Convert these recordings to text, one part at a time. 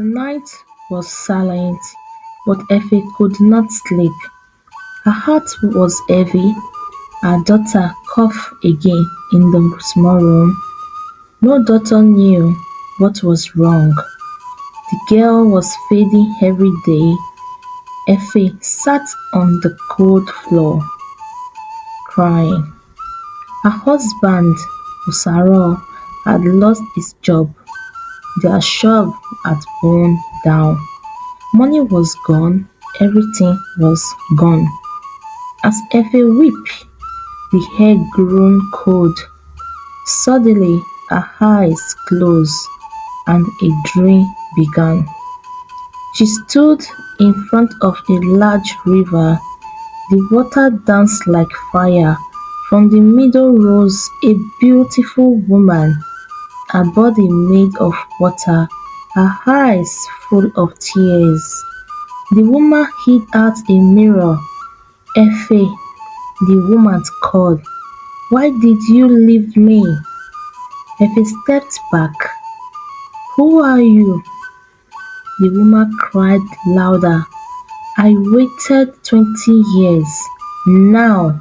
The night was silent, but Effie could not sleep. Her heart was heavy. Her daughter coughed again in the small room. No doctor knew what was wrong. The girl was fading every day. Effie sat on the cold floor, crying. Her husband, Usaro, had lost his job. Their shop had burned down. Money was gone. Everything was gone. As Effie wept, the air grew cold. Suddenly her eyes closed and a dream began. She stood in front of a large river. The water danced like fire. From the middle rose a beautiful woman, her body made of water, her eyes full of tears. The woman held out a mirror. "Effie," the woman called, "why did you leave me?" Effie stepped back. "Who are you?" The woman cried louder. "I waited 20 years. Now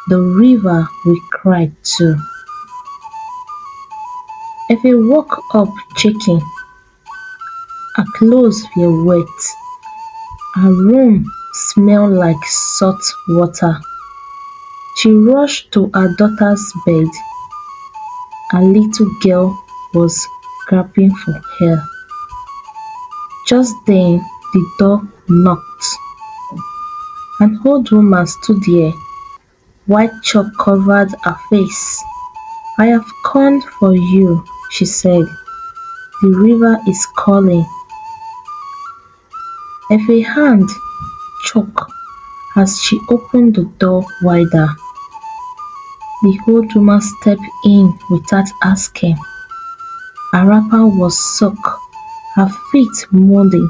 the river will cry too." Effie woke up shaking. Her clothes were wet. Her room smelled like salt water. She rushed to her daughter's bed. Her little girl was gasping for air. Just then the door knocked. An old woman stood there. White chalk covered her face. "I have come for you," she said. "The river is calling." Effie's hand shook as she opened the door wider. The old woman stepped in without asking. Her wrapper was soaked, her feet muddy,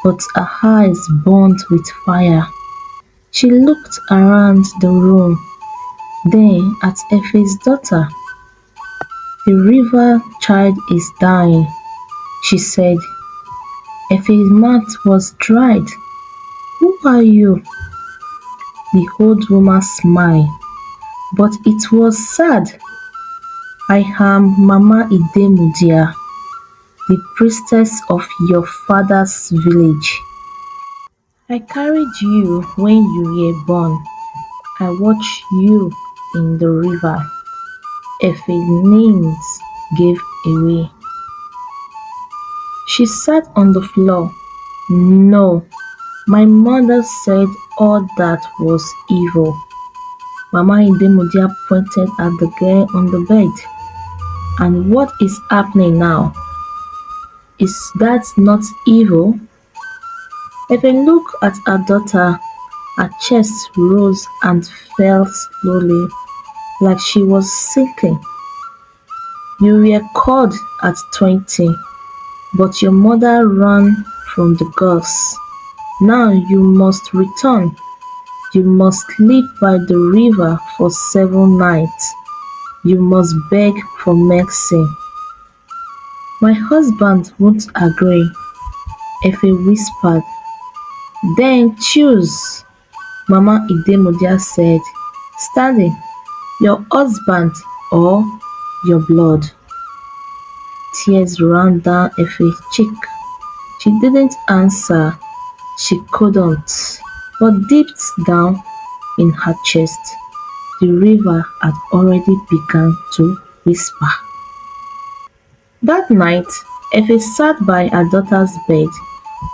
but her eyes burned with fire. She looked around the room, then at Effie's daughter. "The river child is dying," she said. Effie's mouth was dried. "Who are you?" The old woman smiled, but it was sad. "I am Mama Idemudia, the priestess of your father's village. I carried you when you were born. I watched you in the river." Effie's knees gave away. She sat on the floor. "No, my mother said all that was evil." Mama Idemudia pointed at the girl on the bed. "And what is happening now? Is that not evil?" Effie looked at her daughter. Her chest rose and fell slowly, like she was sinking. "You were called at 20, but your mother ran from the gods. Now you must return. You must sleep by the river for 7 nights. You must beg for mercy." "My husband won't agree," Effie whispered. "Then choose," Mama Idemudia said, standing. "Your husband or your blood." Tears ran down Effie's cheek. She didn't answer. She couldn't. But deep down in her chest, the river had already begun to whisper. That night, Effie sat by her daughter's bed,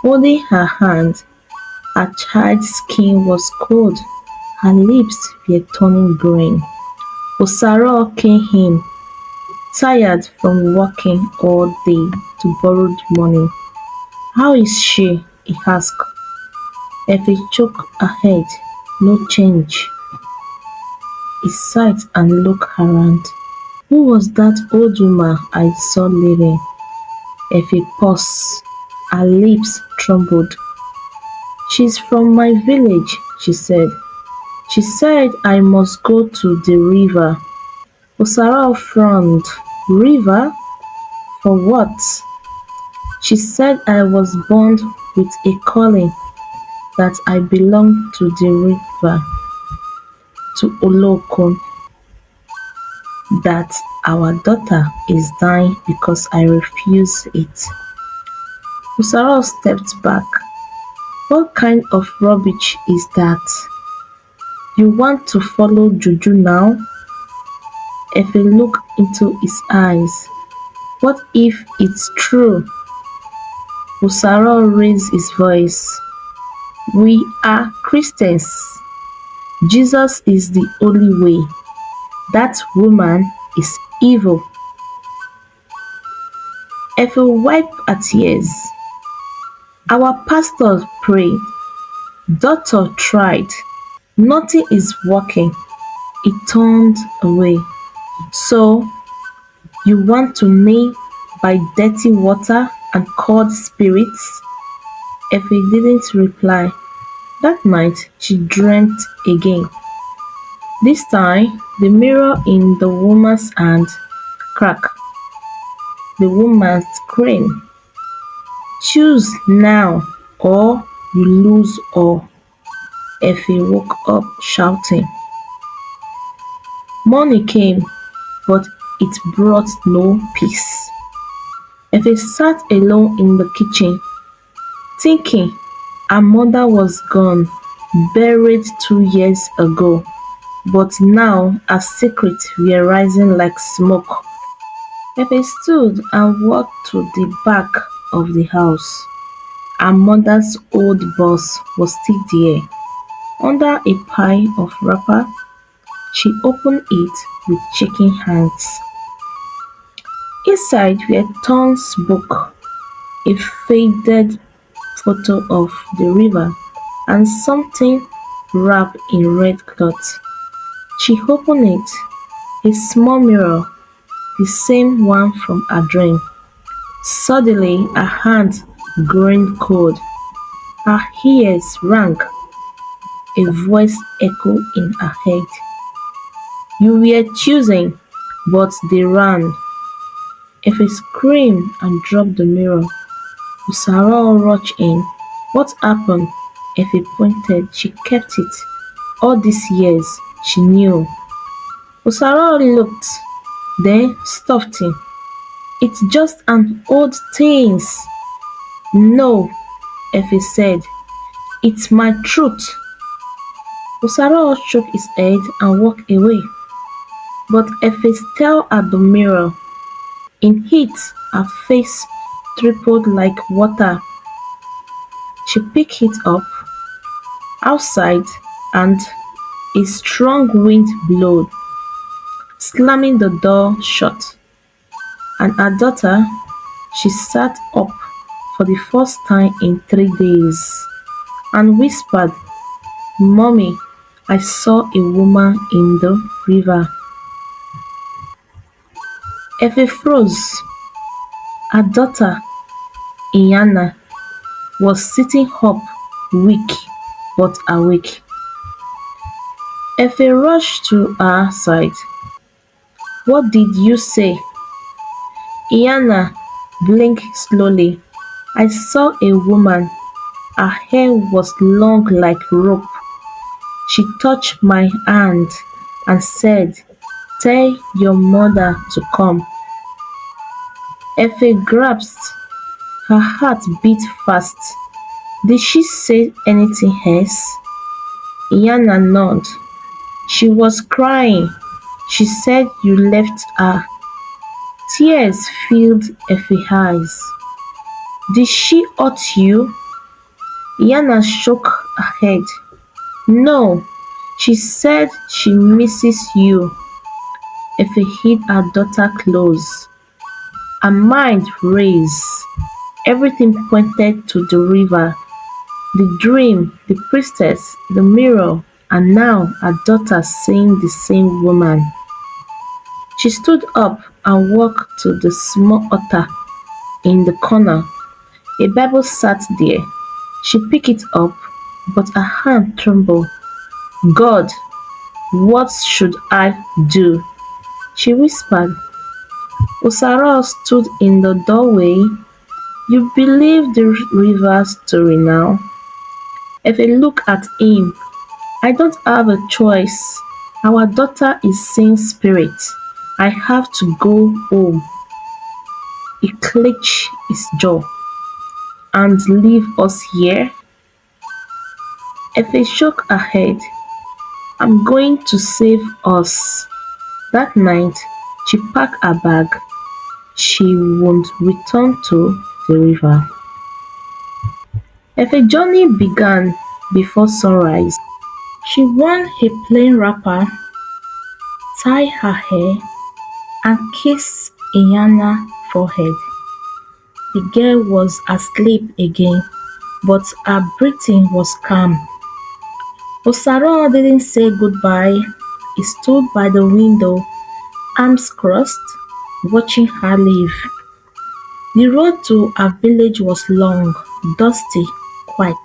holding her hand. Her child's skin was cold. Her lips were turning green. Osaro came in, tired from working all day to borrowed money. "How is she?" he asked. Effie shook her head. "No change." He sighed and looked around. "Who was that old woman I saw leaving?" Effie paused. Her lips trembled. "She's from my village," she said. "She said I must go to the river." Osaro frowned. "River? For what?" She said I was born with a calling, that I belong to the river, to Olokun, that our daughter is dying because I refuse it. Usara stepped back. What kind of rubbish is that? You want to follow Juju now? Efe looked into his eyes. What if it's true? Usara raised his voice. We are Christians. Jesus is the only way. That woman is evil. Efe wiped her tears. Our pastor prayed. Doctor tried. Nothing is working. He turned away. So, you want to kneel by dirty water and cold spirits? Effie didn't reply. That night, she dreamt again. This time, the mirror in the woman's hand cracked. The woman screamed, choose now or you lose all. Effie woke up shouting. Morning came, but it brought no peace. Effie sat alone in the kitchen, thinking her mother was gone, buried 2 years ago, but now her secrets were rising like smoke. Effie stood and walked to the back of the house. Her mother's old box was still there. Under a pile of wrapper, she opened it with shaking hands. Inside were Tom's book, a faded photo of the river, and something wrapped in red cloth. She opened it, a small mirror, the same one from her dream. Suddenly her hand grew cold, her ears rang, a voice echoed in her head. You were choosing, but they ran. Effie screamed and dropped the mirror. Usara rushed in. What happened? Effie pointed. She kept it. All these years, she knew. Usara looked, then stuffed him. It's just an old thing. No, Effie said. It's my truth. Usara shook his head and walked away. But Effie stared at the mirror. In heat, her face trembled like water. She picked it up. Outside, and a strong wind blew, slamming the door shut. And her daughter, she sat up for the first time in 3 days and whispered, Mommy, I saw a woman in the river. Effie froze. Her daughter, Iyanna, was sitting up, weak but awake. Effie rushed to her side. What did you say? Iyanna blinked slowly. I saw a woman. Her hair was long like rope. She touched my hand and said, Tell your mother to come. Effie grasped. Her heart beat fast. Did she say anything else? Iyanna nodded. She was crying. She said you left her. Tears filled Effie's eyes. Did she hurt you? Iyanna shook her head. No, she said she misses you. Effie hid her daughter close. Her mind raced. Everything pointed to the river, the dream, the priestess, the mirror, and now her daughter seeing the same woman. She stood up and walked to the small altar in the corner. A Bible sat there. She picked it up, but her hand trembled. God, what should I do? She whispered. Usara stood in the doorway. You believe the river story now? If I look at him, I don't have a choice. Our daughter is seeing spirit. I have to go home. He clenched his jaw. And leave us here? Efe shook her head. I'm going to save us. That night, she packed her bag. She won't return to the river. Efe's journey began before sunrise. She wore a plain wrapper, tied her hair, and kissed Iyanna's forehead. The girl was asleep again, but her breathing was calm. Osaro didn't say goodbye. He stood by the window, arms crossed, watching her leave. The road to her village was long, dusty, quiet.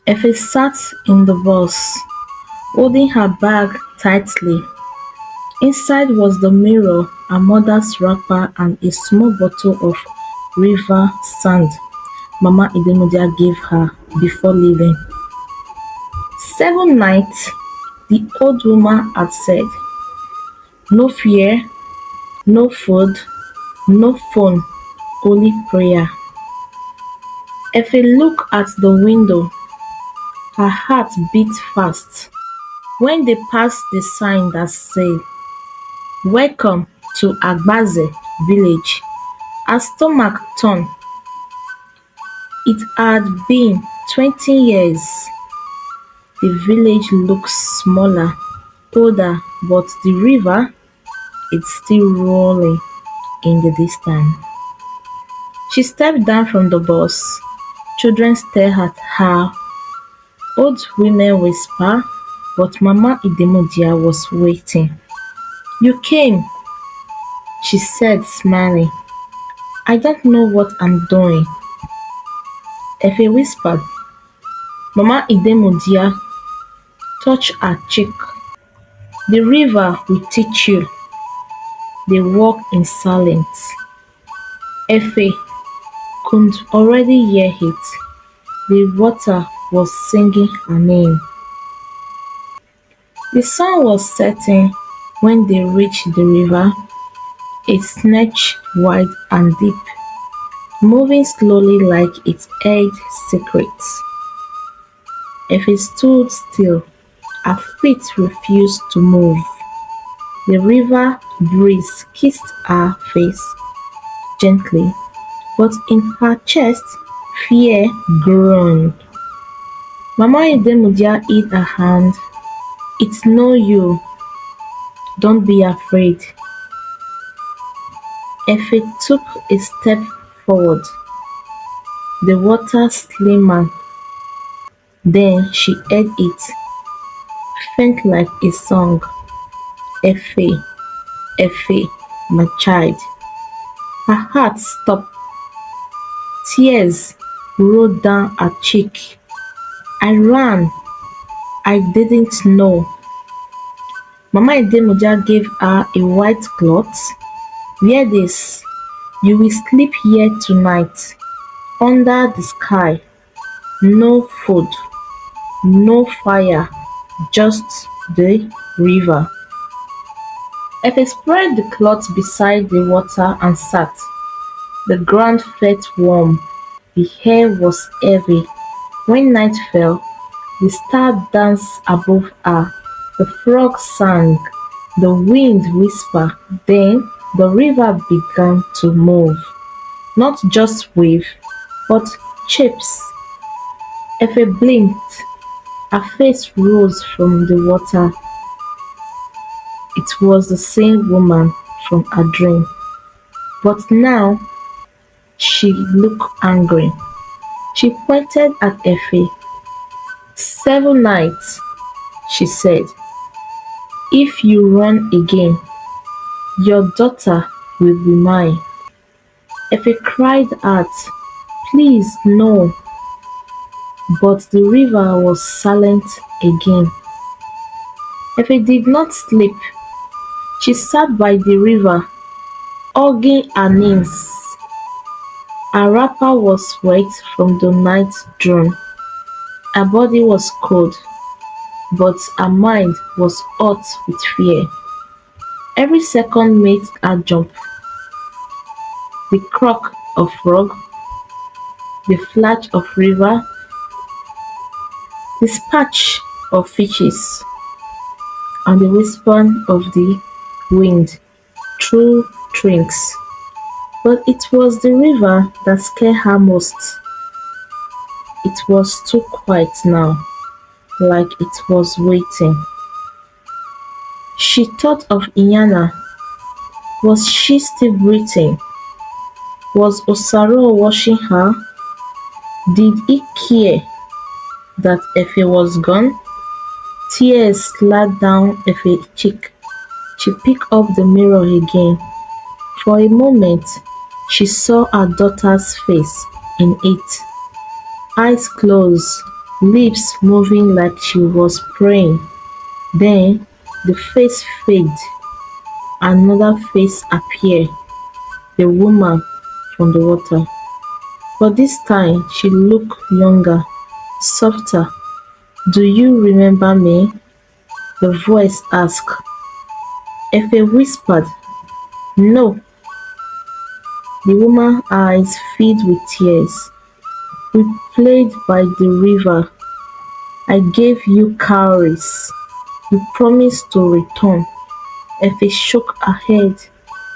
Efe sat in the bus, holding her bag tightly. Inside was the mirror, her mother's wrapper, and a small bottle of river sand Mama Idemudia gave her before leaving. 7 nights, the old woman had said. No fear, no food, no phone, only prayer. Efe looked at the window. Her heart beat fast when they passed the sign that said, Welcome to Agbaze village. Her stomach turned. It had been 20 years. The village looked smaller, older, but the river is still rolling in the distance. She stepped down from the bus. Children stared at her. Old women whispered, but Mama Idemudia was waiting. You came, she said, smiling. I don't know what I'm doing. Efe whispered. Mama Idemudia touched her cheek. The river will teach you. They walked in silence. Efe could already hear it. The water was singing her name. The sun was setting when they reached the river, its neck wide and deep, moving slowly like it held secrets. Efe stood still. Her feet refused to move. The river breeze kissed her face gently, but in her chest fear groaned. Mama Idemudia hid her hand. It's no you. Don't be afraid. Efe took a step forward. The water slimmer. Then she heard it, faint like a song. Efe, Efe, my child. Her heart stopped. Tears rolled down her cheek. I ran. I didn't know. Mama Idemudia gave her a white cloth. Wear this. You will sleep here tonight, under the sky. No food, no fire, just the river. Efe spread the cloth beside the water and sat. The ground felt warm. The air was heavy. When night fell, the stars danced above her. The frogs sang. The wind whispered. Then the river began to move. Not just wave, but shapes. Efe blinked. Her face rose from the water. It was the same woman from her dream. But now she looked angry. She pointed at Efe. 7 nights, she said. If you run again, your daughter will be mine. Efe cried out, Please, no. But the river was silent again. Efe did not sleep. She sat by the river. hugging her knees. Her wrapper was wet from the night drone. Her body was cold, but her mind was hot with fear. Every second made her jump. The croak of frog, the flash of river, the splash of fishes, and the whisper of the wind through twigs. But it was the river that scared her most. It was too quiet now, like it was waiting. She thought of Inyana. Was she still breathing? Was Osaro watching her? Did he care that Efe was gone? Tears slid down Efe's cheek. She picked up the mirror again. For a moment, she saw her daughter's face in it. Eyes closed, lips moving like she was praying. Then the face faded. Another face appeared, the woman from the water. But this time she looked younger, softer. Do you remember me? The voice asked. Efe whispered, no. The woman's eyes filled with tears. We played by the river. I gave you cowries. You promised to return. Efe shook her head.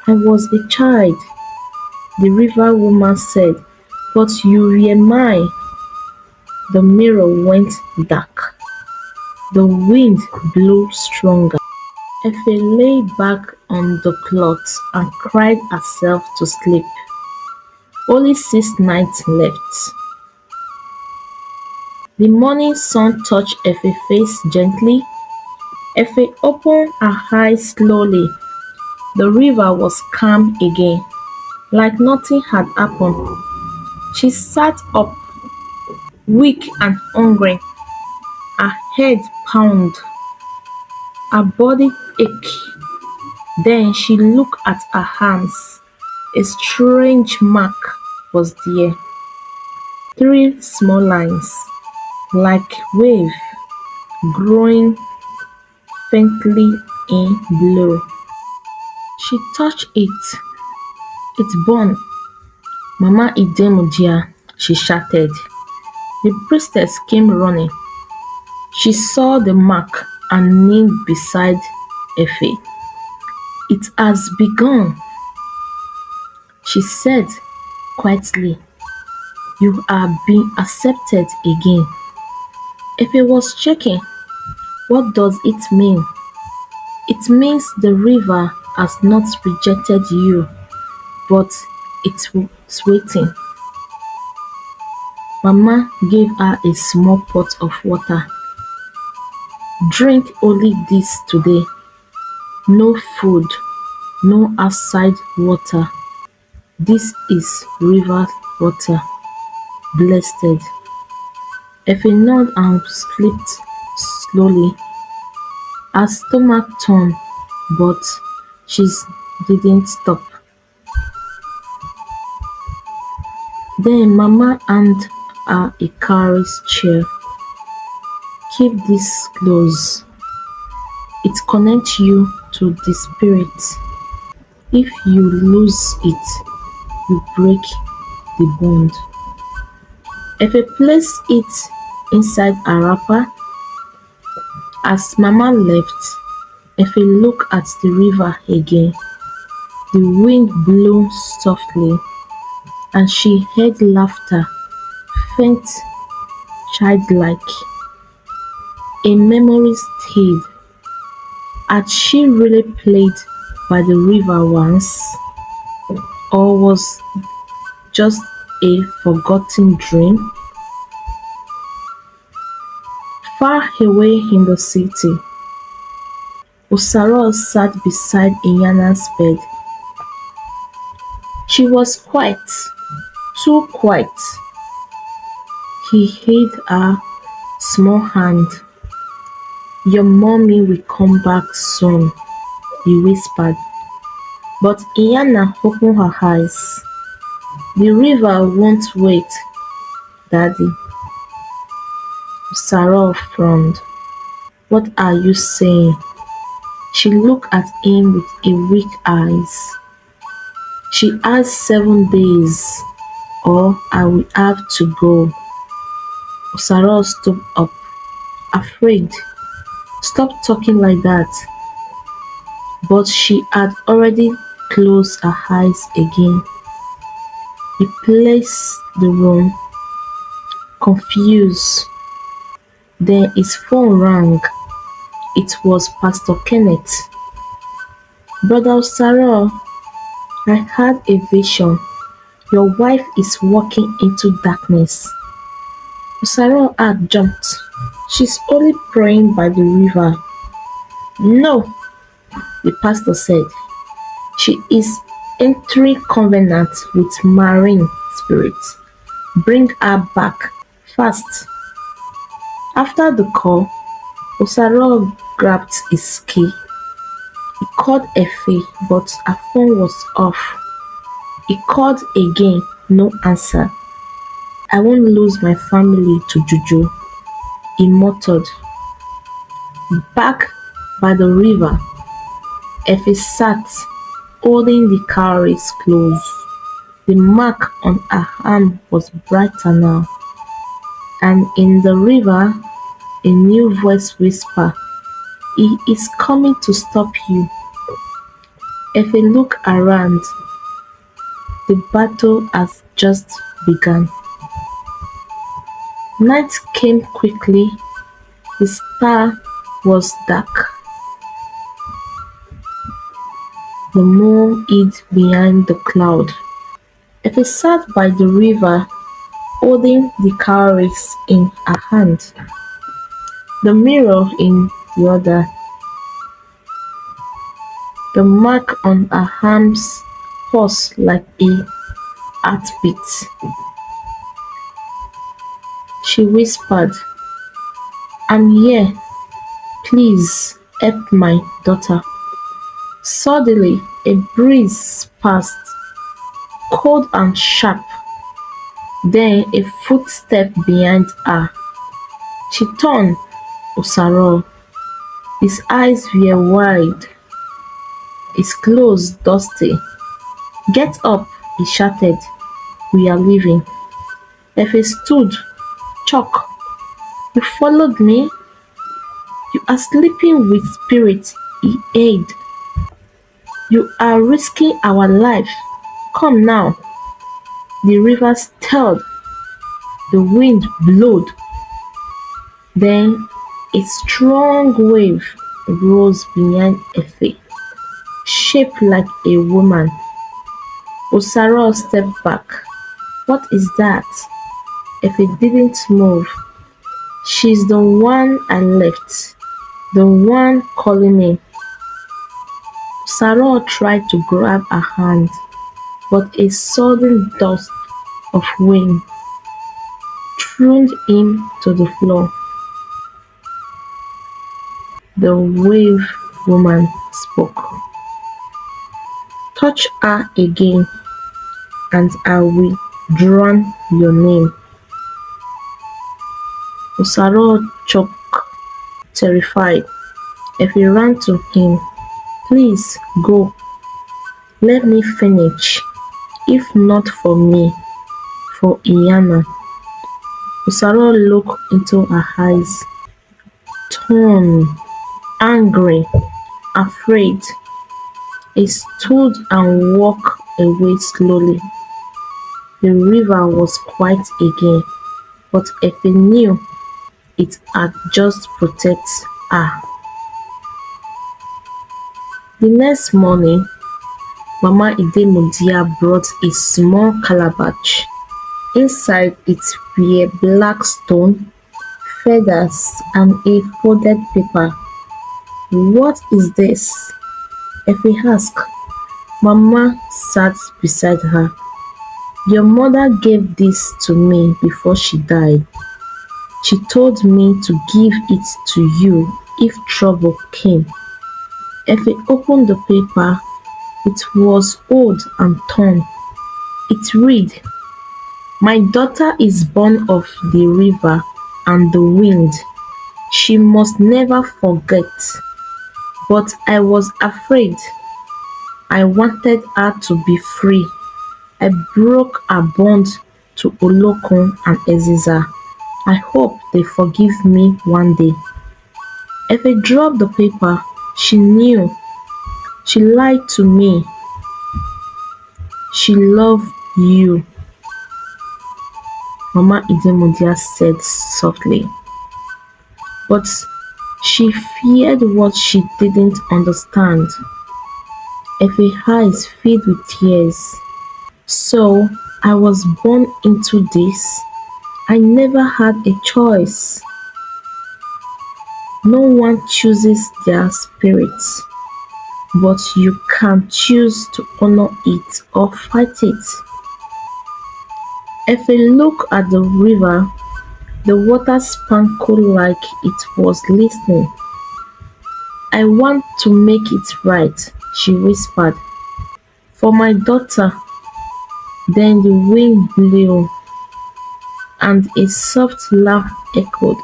I was a child. The river woman said, but you were mine. The mirror went dark. The wind blew stronger. Efe lay back on the cloth and cried herself to sleep. Only 6 nights left. The morning sun touched Efe's face gently. Efe opened her eyes slowly. The river was calm again, like nothing had happened. She sat up, weak and hungry. Her head pounded, her body ached. Then she looked at her arms. A strange mark was there. 3 small lines, like waves, growing faintly in blue. She touched it. It burned. Mama Idemudia, she shouted. The priestess came running. She saw the mark and kneeled beside Efe. It has begun, she said quietly. You are being accepted again. Efe was checking. What does it mean? It means the river has not rejected you, but it's waiting. Mama gave her a small pot of water. Drink only this today. No food, no outside water. This is river water. Blessed. Efe nodded and slept slowly. Her stomach turned, but she didn't stop. Then Mama handed her a Cowries chair. Keep this close. It connects you to the spirit. If you lose it, you break the bond. Efe placed it inside her wrapper. As Mama left, Efe looked at the river again. The wind blew softly, and she heard laughter, faint, childlike. A memory stayed. Had she really played by the river once, or was just a forgotten dream? Far away in the city, Osaro sat beside Inyana's bed. She was quiet, too quiet. He held her small hand. Your mommy will come back soon, he whispered. But Iana opened her eyes. The river won't wait, Daddy. Sarah frowned. What are you saying? She looked at him with a weak eyes. She has 7 days, or I will have to go. Sarah stood up, afraid. Stop talking like that. But she had already closed her eyes again. He placed the room, confused. Then his phone rang. It was Pastor Kenneth. Brother Sarah, I had a vision. Your wife is walking into darkness. Sarah had jumped. She's only praying by the river. No, the pastor said. She is entering covenant with marine spirits. Bring her back fast. After the call, Osaro grabbed his key. He called Effie, but her phone was off. He called again, no answer. I won't lose my family to juju, he muttered. Back by the river, Effie sat, holding the cowries close. The mark on her arm was brighter now, and in the river, a new voice whispered, "He is coming to stop you." Effie looked around. The battle has just begun. Night came quickly. The sky was dark. The moon hid behind the cloud. Effie sat by the river, holding the cowries in her hand, the mirror in the other. The mark on her arms paused like a heartbeat. She whispered, "I'm here. Please help my daughter." Suddenly, a breeze passed, cold and sharp. Then a footstep behind her. She turned. Osaro. His eyes were wide, his clothes dusty. "Get up," he shouted. "We are leaving." Effie stood, shocked. "You followed me? You are sleeping with spirits," he aid. "You are risking our life. Come now." The river stirred. The wind blew. Then a strong wave rose behind Effie, shaped like a woman. Osaro stepped back. "What is that?" Effie didn't move. "She's the one I left. The one calling me." Osaro tried to grab her hand, but a sudden gust of wind threw him to the floor. The wave woman spoke. "Touch her again, and I will drown your name." Osaro choked, terrified. Effie ran to him. "Please go. Let me finish. If not for me, for Iana." Osaro looked into her eyes, torn, angry, afraid. He stood and walked away slowly. The river was quiet again, but Effie knew it had just protected her. The next morning, Mama Idemudia brought a small calabash. Inside it were black stone, feathers, and a folded paper. "What is this?" Effie asked. Mama sat beside her. "Your mother gave this to me before she died. She told me to give it to you if trouble came." Effie opened the paper. It was old and torn. It read, "My daughter is born of the river and the wind. She must never forget." But I was afraid. I wanted her to be free. I broke her bond to Olokun and Eziza. I hope they forgive me one day. If I dropped the paper, she knew. She lied to me. She loved you, Mama Idemudia said softly. But she feared what she didn't understand. Effie's eyes filled with tears. So I was born into this. I never had a choice. No one chooses their spirits, but you can choose to honor it or fight it. If I look at the river, the water sparkled like it was listening. "I want to make it right," she whispered, "for my daughter." Then the wind blew, and a soft laugh echoed.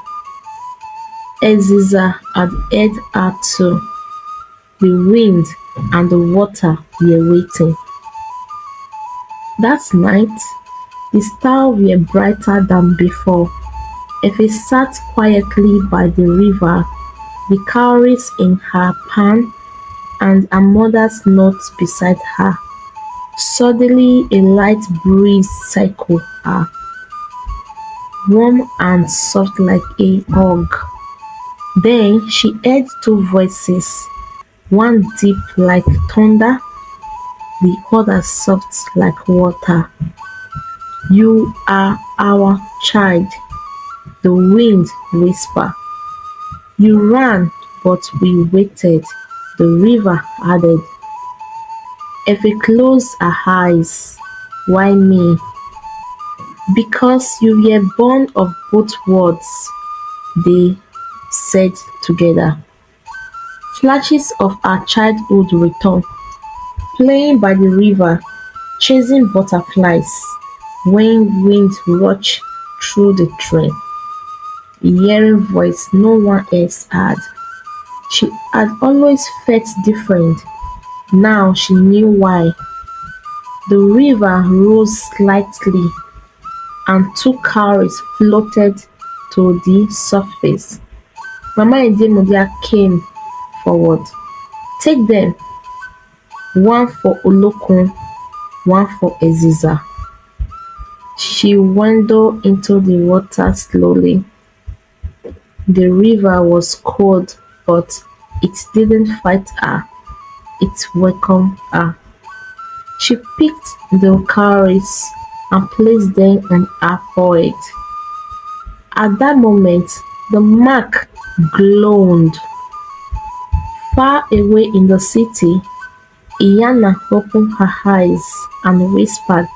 Eziza had heard her too. The wind and the water were waiting. That night, the stars were brighter than before. Effie sat quietly by the river, the cowries in her pan and her mother's notes beside her. Suddenly a light breeze circled her, warm and soft like a hug. Then she heard two voices, one deep like thunder, the other soft like water. "You are our child," the wind whispered. "You ran, but we waited," the river added. Effie closed her eyes. "Why me?" "Because you were born of both worlds," they said together. Flashes of her childhood returned, playing by the river, chasing butterflies, when wind rushed through the train, hearing voice no one else had. She had always felt different. Now she knew why. The river rose slightly and two cowries floated to the surface. Mama Edemudia came forward. "Take them, one for Olokun, one for Eziza." She waded into the water slowly. The river was cold, but it didn't fight her, it welcomed her. She picked the cowries and placed them on her forehead. At that moment, the mark glowed. Far away in the city, Iyana opened her eyes and whispered,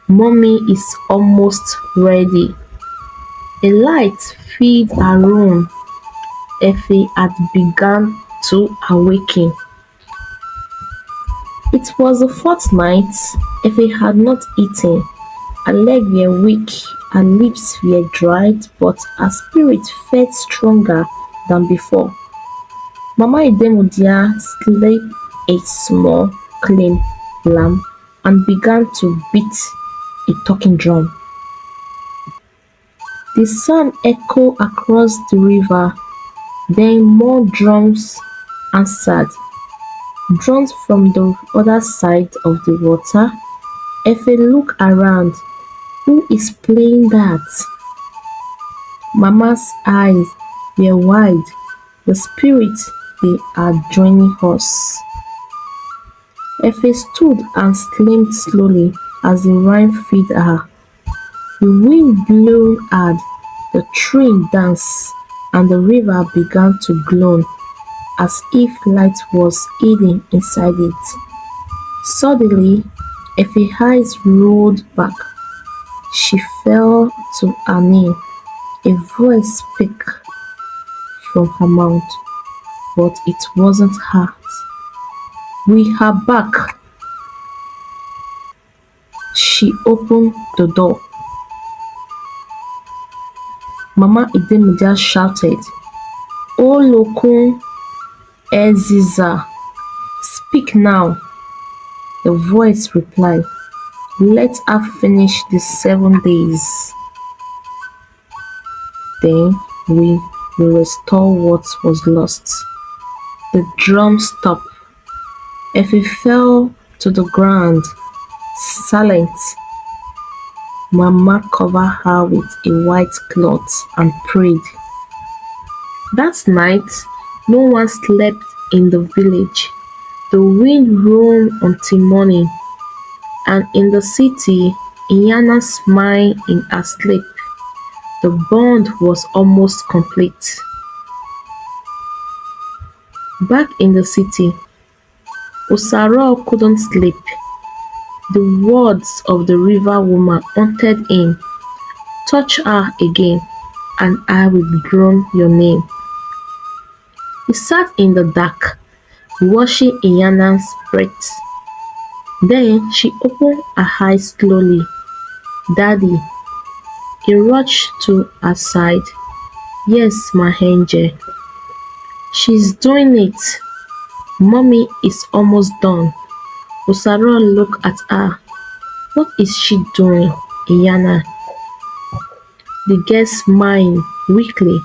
"Mommy is almost ready." A light filled her room. Effie had begun to awaken. It was the fourth night. Effie had not eaten. Her legs were weak, her lips were dried, but her spirit felt stronger than before. Mama Edemudia lit a small, clean lamp and began to beat a talking drum. The sound echoed across the river, then more drums answered, drums from the other side of the water. Effie looked around. Who is playing that? Mama's eyes were wide. The spirits, they are joining us. Effie stood and slipped slowly as the rain filled her. The wind blew hard, the tree danced, and the river began to glow as if light was hidden inside it. Suddenly, Effie's eyes rolled back. She fell to her knee. A voice spoke from her mouth, but it wasn't hers. We are back. She opened the door. Mama Idemudia shouted, Olokun Eziza, speak now. The voice replied, let her finish the 7 days. Then we will restore what was lost. The drum stopped. Effie fell to the ground, silent. Mama covered her with a white cloth and prayed. That night, no one slept in the village. The wind roamed until morning, and in the city, Iyana smiled in her sleep. The bond was almost complete. Back in the city, Osaro couldn't sleep. The words of the river woman haunted him. Touch her again, and I will groan your name. He sat in the dark, watching Iyana's breath. Then she opened her eyes slowly. Daddy, he rushed to her side. Yes, my angel. She's doing it. Mommy is almost done. Osaro looked at her. What is she doing, Iyana? The girl smiled weakly.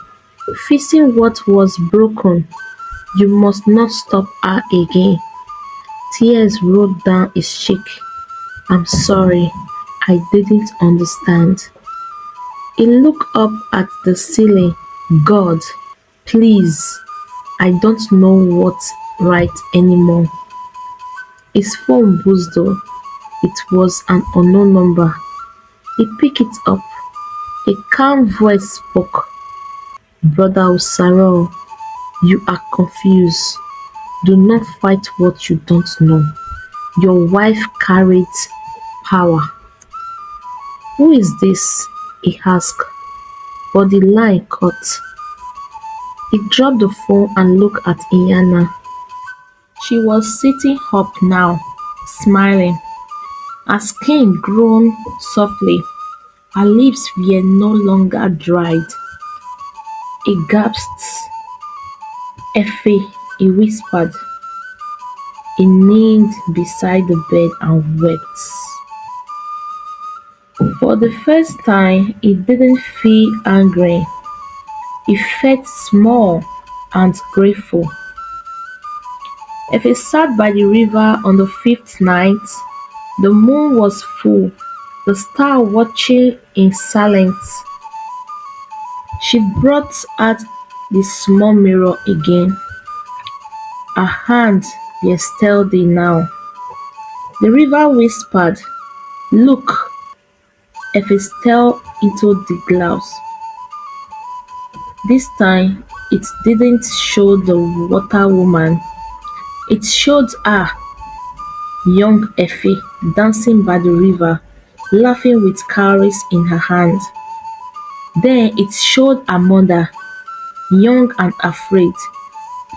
Fixing what was broken. You must not stop her again. Tears rolled down his cheek. I'm sorry, I didn't understand. He looked up at the ceiling. God, please, I don't know what's right anymore. His phone buzzed. It was an unknown number. He picked it up. A calm voice spoke. Brother Osaro, you are confused. Do not fight what you don't know. Your wife carried power. Who is this? He asked, but the line cut. He dropped the phone and looked at Iyana. She was sitting up now, smiling. Her skin glowed softly. Her lips were no longer dried. He gasped. Effie, he whispered. He kneeled beside the bed and wept. For the first time, he didn't feel angry. He felt small and grateful. Effie sat by the river on the fifth night. The moon was full, the stars watching in silence. She brought out the small mirror again. Her hands were steady now. The river whispered, look, Effie stared into the glass. This time, it didn't show the water woman. It showed her, young Effie, dancing by the river, laughing with cowries in her hand. Then it showed her mother, young and afraid,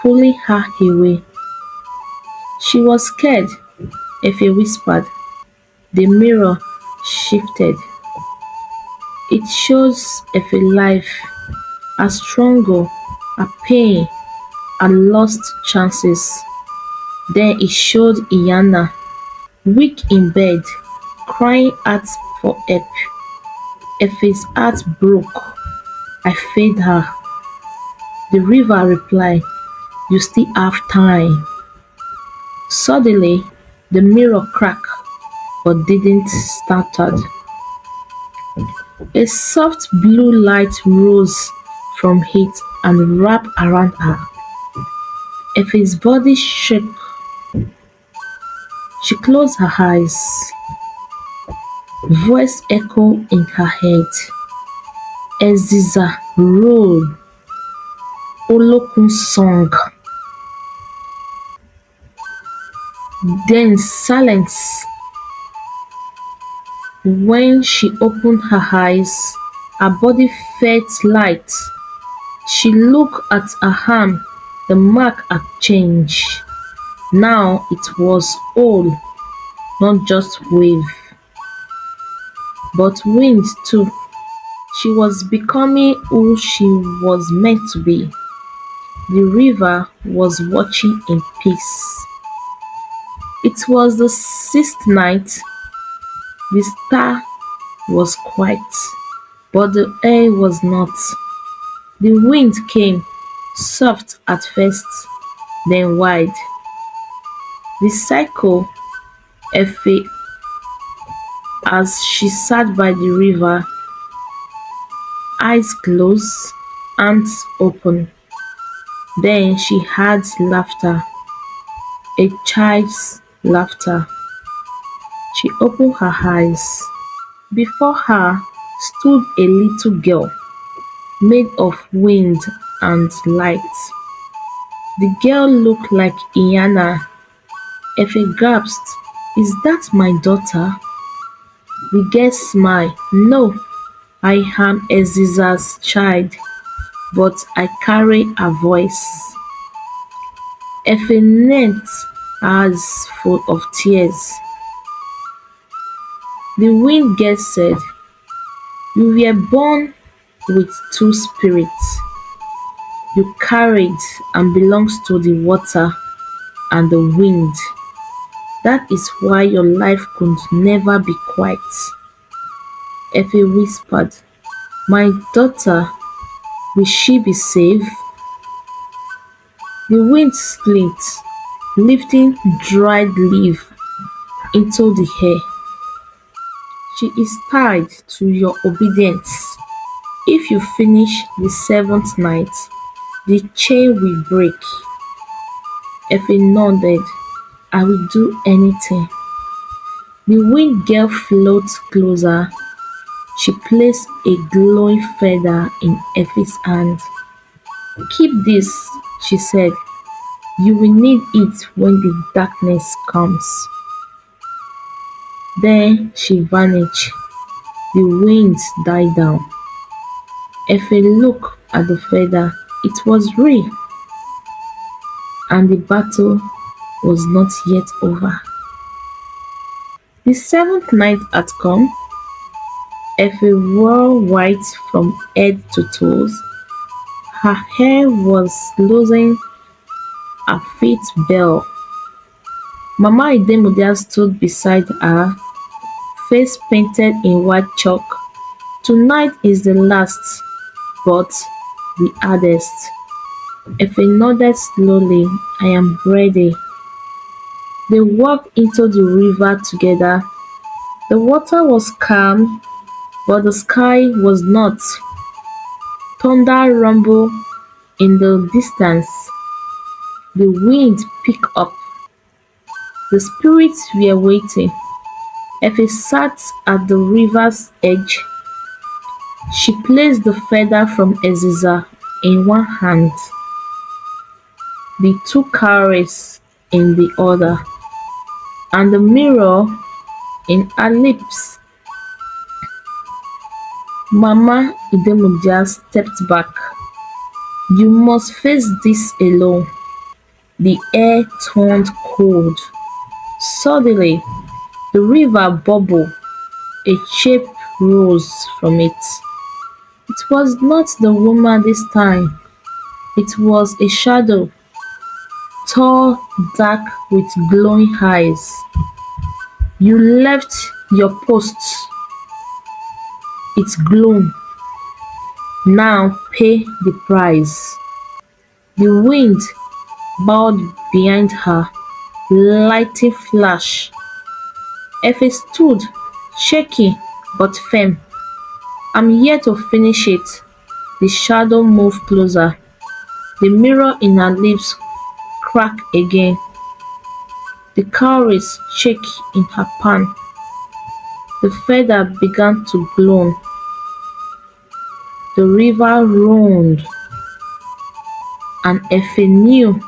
pulling her away. She was scared, Effie whispered. The mirror shifted. It shows Effie life, her struggle, her pain, her lost chances. Then it showed Iyana, weak in bed, crying out for help. Effie's heart broke. I failed her. The river replied, you still have time. Suddenly, the mirror cracked but didn't started. A soft blue light rose from it and wrapped around her. Effie's body shook. She closed her eyes. Voice echoed in her head. Eziza rolled. Olokun song. Then silence. When she opened her eyes, her body felt light. She looked at her arm. The mark had changed. Now it was whole, not just wave, but wind too. She was becoming who she was meant to be. The river was watching in peace. It was the sixth night. The star was quiet, but the air was not. The wind came, soft at first, then wide. The cycle Effie, as she sat by the river, eyes closed, hands open. Then she heard laughter, a child's laughter. She opened her eyes. Before her stood a little girl, made of wind and light. The girl looked like Iana. Effie gasped, "Is that my daughter?" The girl smiled, "No, I am Eziza's child, but I carry her voice." Effie knelt, eyes full of tears. The wind girl said, "You were born with two spirits. You carried and belongs to the water and the wind. That is why your life could never be quiet." Effie whispered, "My daughter, will she be safe?" The wind split, lifting dried leaf into the air. "She is tied to your obedience. If you finish the seventh night, the chain will break." Effie nodded, "I will do anything." The wind girl floated closer. She placed a glowing feather in Effie's hand. "Keep this," she said. "You will need it when the darkness comes." Then she vanished. The winds died down. Effie looked at the feather. It was real, and the battle was not yet over. The seventh night had come. Effie wore white from head to toes. Her hair was loosened, her feet bare. Mama Idemudia stood beside her, face painted in white chalk. "Tonight is the last, but the hardest." Effie nodded slowly. "I am ready." They walked into the river together. The water was calm, but the sky was not. Thunder rumbled in the distance. The wind picked up. The spirits were waiting. Effie sat at the river's edge. She placed the feather from Eziza in one hand, the two cowries in the other, and the mirror in her lips. Mama Idemudia stepped back. "You must face this alone." The air turned cold. Suddenly, the river bubbled. A shape rose from it. It was not the woman this time. It was a shadow, tall, dark, with glowing eyes. "You left your post. It's gloom. Now pay the price." The wind bowed behind her, lightning flash. Effie stood, shaking but firm. "I'm here to finish it." The shadow moved closer. The mirror in her lips cracked again. The cowries shook in her palm. The feather began to glow. The river roared, and Effie knew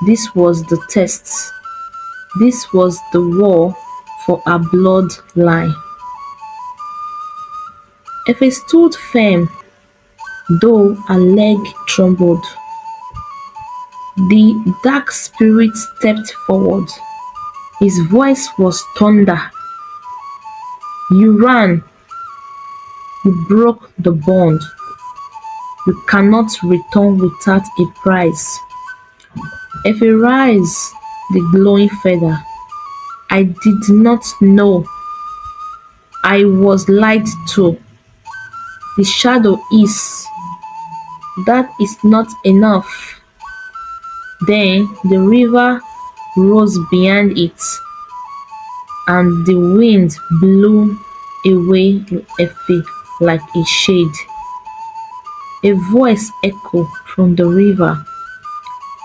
this was the test. This was the war for her bloodline. Effie stood firm, though her leg trembled. The dark spirit stepped forward. His voice was thunder. You ran, you broke the bond. You cannot return without a price. If you rise the glowing feather, I did not know I was lied to. The shadow is. That is not enough. Then the river rose behind it, and the wind blew away Effie like a shade. A voice echoed from the river.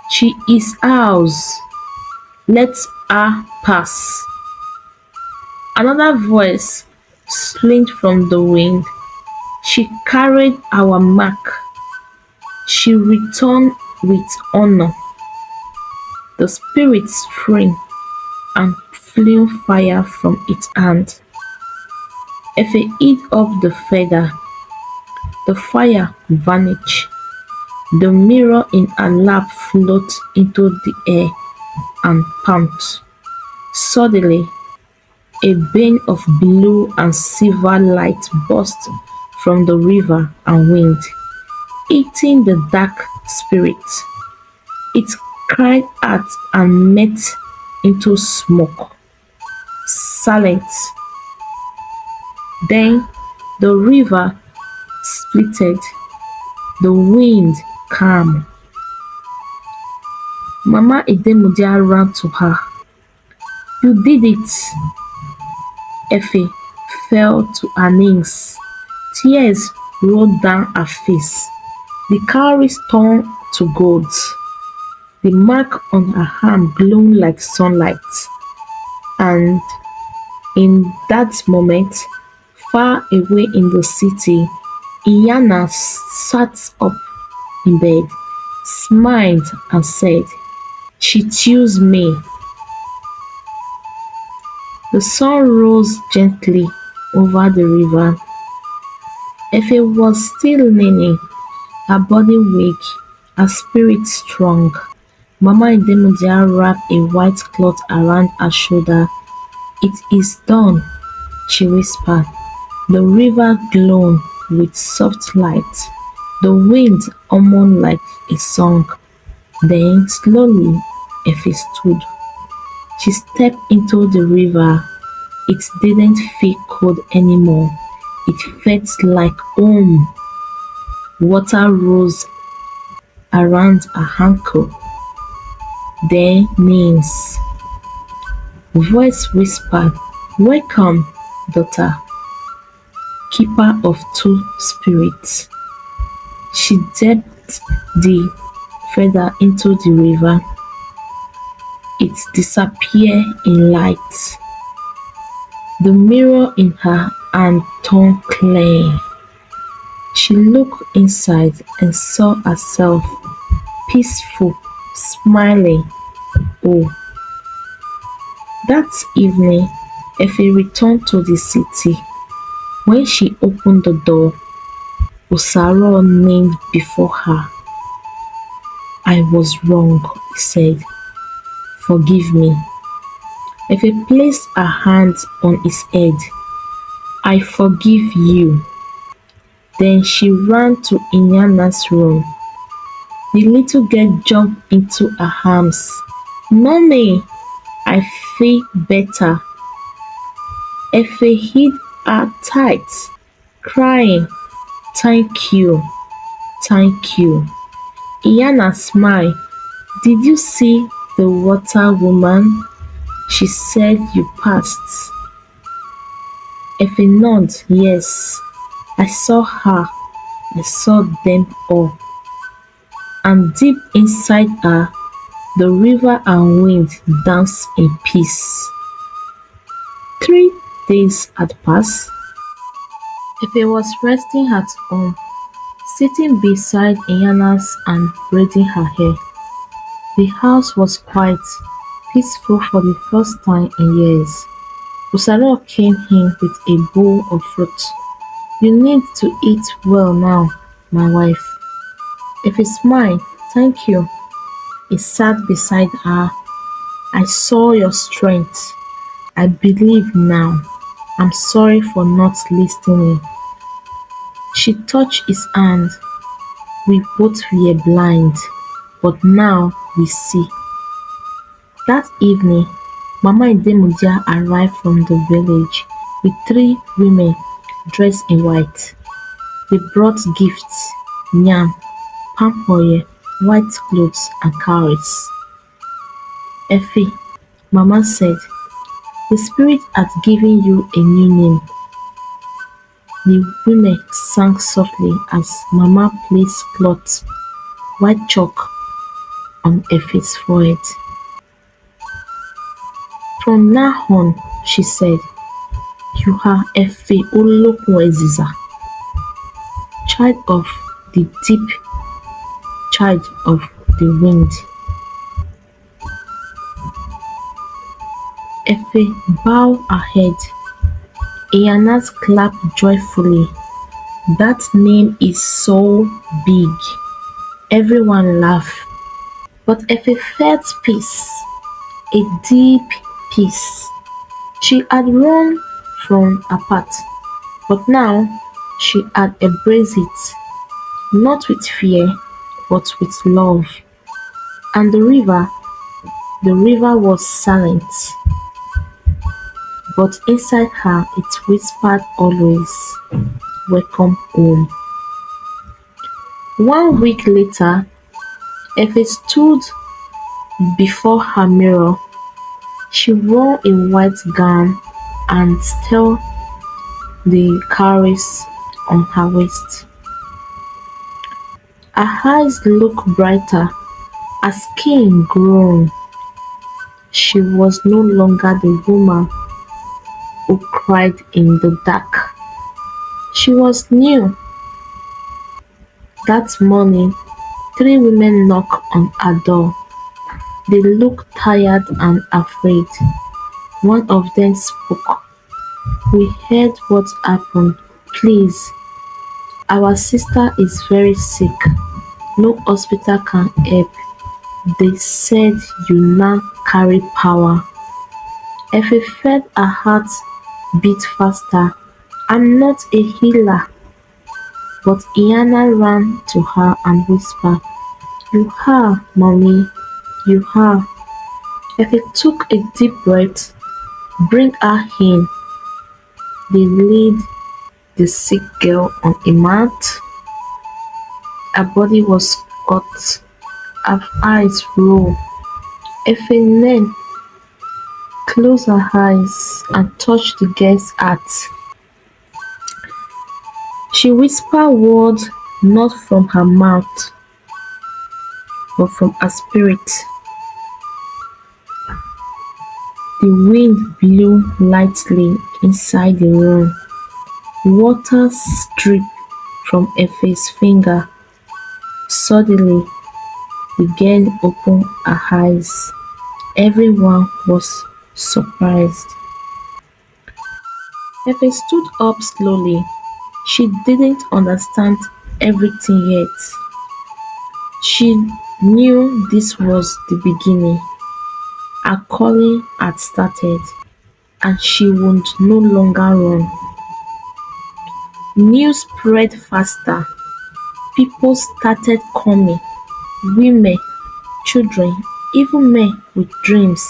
She is ours. Let her pass. Another voice slid from the wind. She carried our mark. She returned with honor. The spirit screamed and flew fire from its hand. Effie hit up the feather. The fire vanished. The mirror in her lap floated into the air and pumped. Suddenly, a beam of blue and silver light burst from the river and wind, hitting the dark spirit. It cried out and met into smoke. Silent. Then the river splitted, the wind calm. Mama Idemudia ran to her. You did it. Effie fell to her knees. Tears rolled down her face. The cowries turned to gold. The mark on her arm glowed like sunlight. And in that moment, far away in the city, Iyana sat up in bed, smiled and said, She chose me. The sun rose gently over the river. Effie was still kneeling, her body weak, her spirit strong. Mama Idemudia wrapped a white cloth around her shoulder. It is done, she whispered. The river glowed with soft light. The wind hummed like a song. Then slowly Effie stood. She stepped into the river. It didn't feel cold anymore. It felt like home. Water rose around her ankle. Then names. Voice whispered, Welcome, daughter, keeper of two spirits. She dipped the feather into the river. It disappeared in light. The mirror in her hand turned clear. She looked inside and saw herself peaceful, smiling. Oh, that evening, Effie returned to the city. When she opened the door, Osaro knelt before her. I was wrong, he said. Forgive me. Effie placed her hands on his head. I forgive you. Then she ran to Inyana's room. The little girl jumped into her arms. Mommy, I feel better. Effie hid her tight, crying, Thank you, thank you. Iyana smiled. Did you see the water woman? She said you passed. Effie nodded, yes. I saw her. I saw them all. And deep inside her, the river and wind danced in peace. 3 days had passed. Effie was resting at home, sitting beside Iyana's and braiding her hair. The house was quiet, peaceful for the first time in years. Usaro came in with a bowl of fruit. You need to eat well now, my wife. Effie smiled. Thank you. He sat beside her. I saw your strength. I believe now. I'm sorry for not listening. She touched his hand. We both were blind, but now we see. That evening, Mama Idemudia arrived from the village with three women dressed in white. They brought gifts: yam, palm oil, white clothes, and cowries. Effie, Mama said, the spirit has given you a new name. The women sang softly as Mama placed cloth, white chalk on Effie's forehead. From now on, she said, you are Effie Olokunweziza, child of the deep, child of the wind. Effie bowed her head. Iyanas clapped joyfully. That name is so big. Everyone laughed. But Effie felt peace, a deep peace. She had run from apart, but now she had embraced it, not with fear, but with love. And the river was silent, but inside her it whispered always, welcome home. 1 week later, Effie stood before her mirror. She wore a white gown and still the cowries on her waist. Her eyes looked brighter, her skin glowed. She was no longer the woman who cried in the dark. She was new. That morning, three women knocked on her door. They looked tired and afraid. One of them spoke. We heard what happened. Please, our sister is very sick. No hospital can help. They said you now carry power. Effie felt her heart beat faster. I'm not a healer. But Iyana ran to her and whispered, you are, mommy, you are. Effie took a deep breath. Bring her in. They laid the sick girl on a mat. Her body was hot. Her eyes rolled. Effie then closed her eyes and touched the girl's heart. She whispered words not from her mouth, but from her spirit. The wind blew lightly inside the room. Water dripped from Effie's finger. Suddenly, the girl opened her eyes. Everyone was surprised. Effie stood up slowly. She didn't understand everything yet. She knew this was the beginning. Her calling had started, and she would no longer run. News spread faster. People started coming. Women, children, even men with dreams,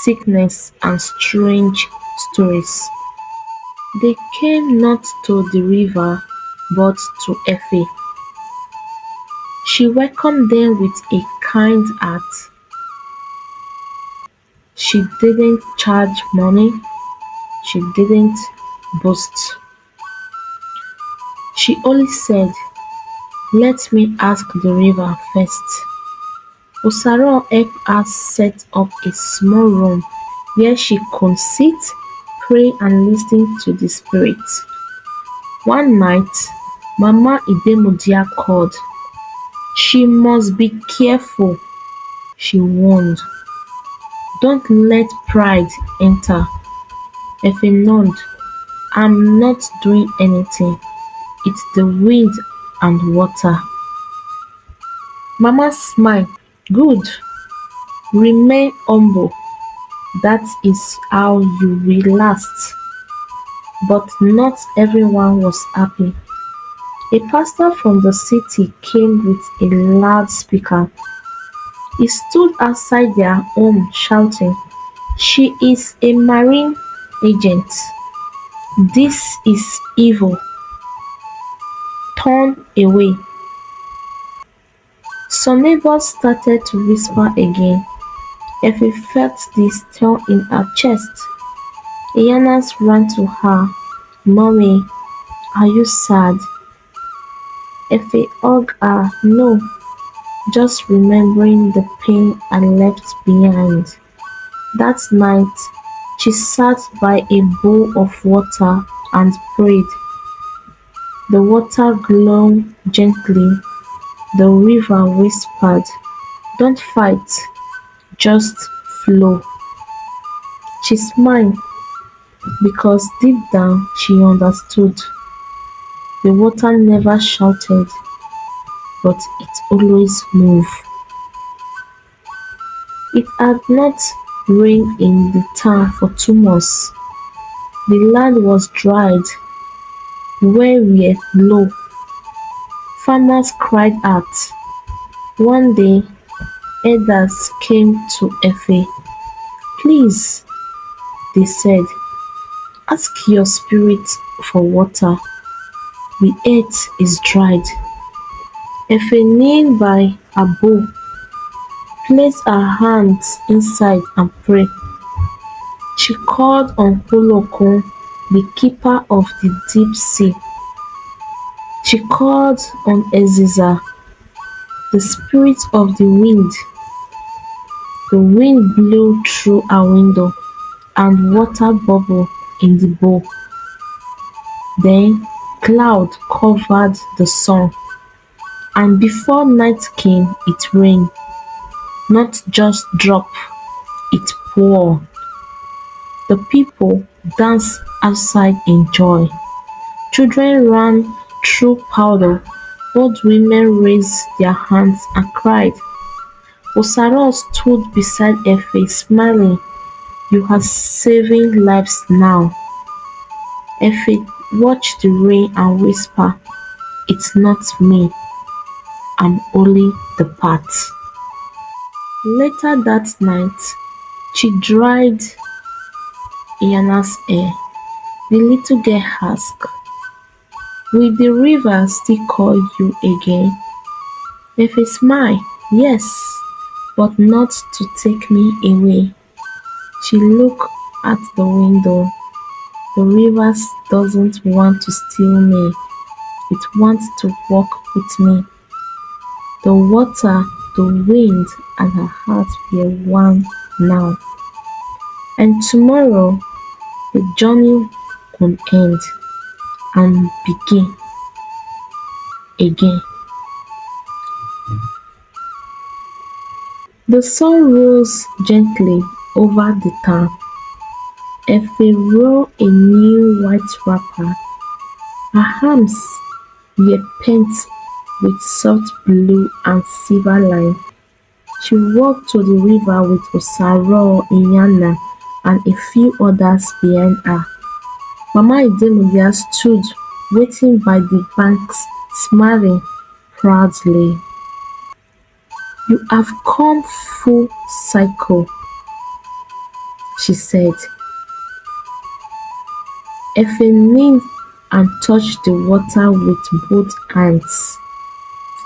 sickness, and strange stories. They came not to the river, but to Effie. She welcomed them with a kind heart. She didn't charge money. She didn't boast. She only said, let me ask the river first. Osaro helped her set up a small room where she could sit, pray and listen to the spirit. One night, Mama Idemudia called. She must be careful, she warned. Don't let pride enter. Effie nodded. I'm not doing anything. It's the wind and water. Mama smiled. Good. Remain humble. That is how you will last. But not everyone was happy. A pastor from the city came with a loudspeaker. He stood outside their home shouting, "She is a marine agent. This is evil. Turn away." Some neighbors started to whisper again. Effie felt the stir in her chest. Iyanas ran to her. "Mommy, are you sad?" Effie hugged her. "No, just remembering the pain I left behind." That night, she sat by a bowl of water and prayed. The water glowed gently. The river whispered, "Don't fight, just flow." She smiled because deep down she understood. The water never shouted, but it always moved. It had not rained in the town for 2 months. The land was dried. Where were low. Farmers cried out. One day, elders came to Effie. "Please," they said, "ask your spirit for water. The earth is dried." Effie knelt by her bowl, placed her hands inside and prayed. She called on Olokun, the keeper of the deep sea. She called on Eziza, the spirit of the wind. The wind blew through her window and water bubbled in the bowl. Then cloud covered the sun, and before night came it rained. Not just drop, it poured. The people danced outside in joy. Children ran through puddle. Old women raised their hands and cried. Osaro stood beside Effie, smiling. "You are saving lives now." Effie watched the rain and whispered, "It's not me. I'm only the path." Later that night, she dried Iyana's hair. The little girl asked, "Will the river still call you again?" Effie smiled, "Yes, but not to take me away." She looked at the window. "The river doesn't want to steal me. It wants to walk with me." The water, the wind, and her heart were one now. And tomorrow the journey would end and begin again. The sun rose gently over the town. Effie wore a new white wrapper. Her arms were painted with soft blue and silver lines. She walked to the river with Osaro, Iyana, and a few others behind her. Mama Idemudia stood waiting by the banks, smiling proudly. "You have come full circle," she said. Effie knelt and touched the water with both hands.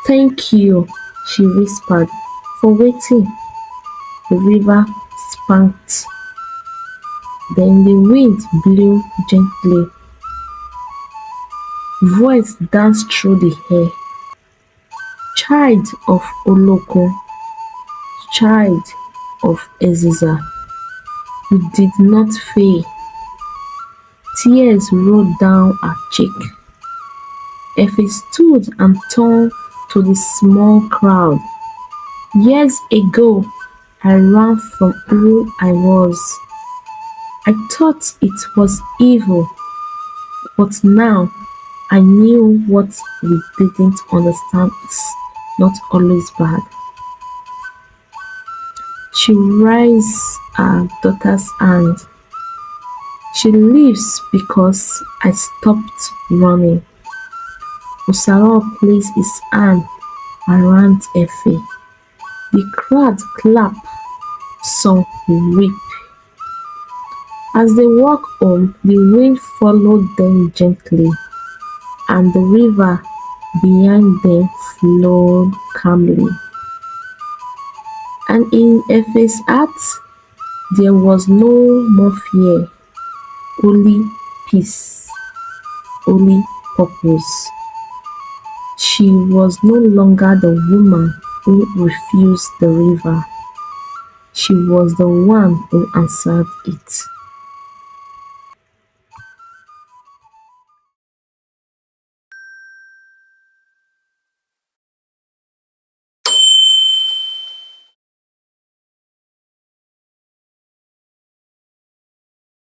"Thank you," she whispered, "for waiting." The river spanked. Then the wind blew gently. Voice danced through the air. "Child of Oloko, child of Eziza, you did not fail." Tears rolled down her cheek. Effie stood and turned to the small crowd. "Years ago, I ran from who I was. I thought it was evil, but now I knew what we didn't understand is not always bad." She raised her daughter's hand. She leaves because I stopped running. Osaro placed his arm around Effie. The crowd clapped, some weep. As they walked home, the wind followed them gently, and the river behind them flowed calmly. And in Effie's heart, there was no more fear, only peace, only purpose. She was no longer the woman who refused the river. She was the one who answered it.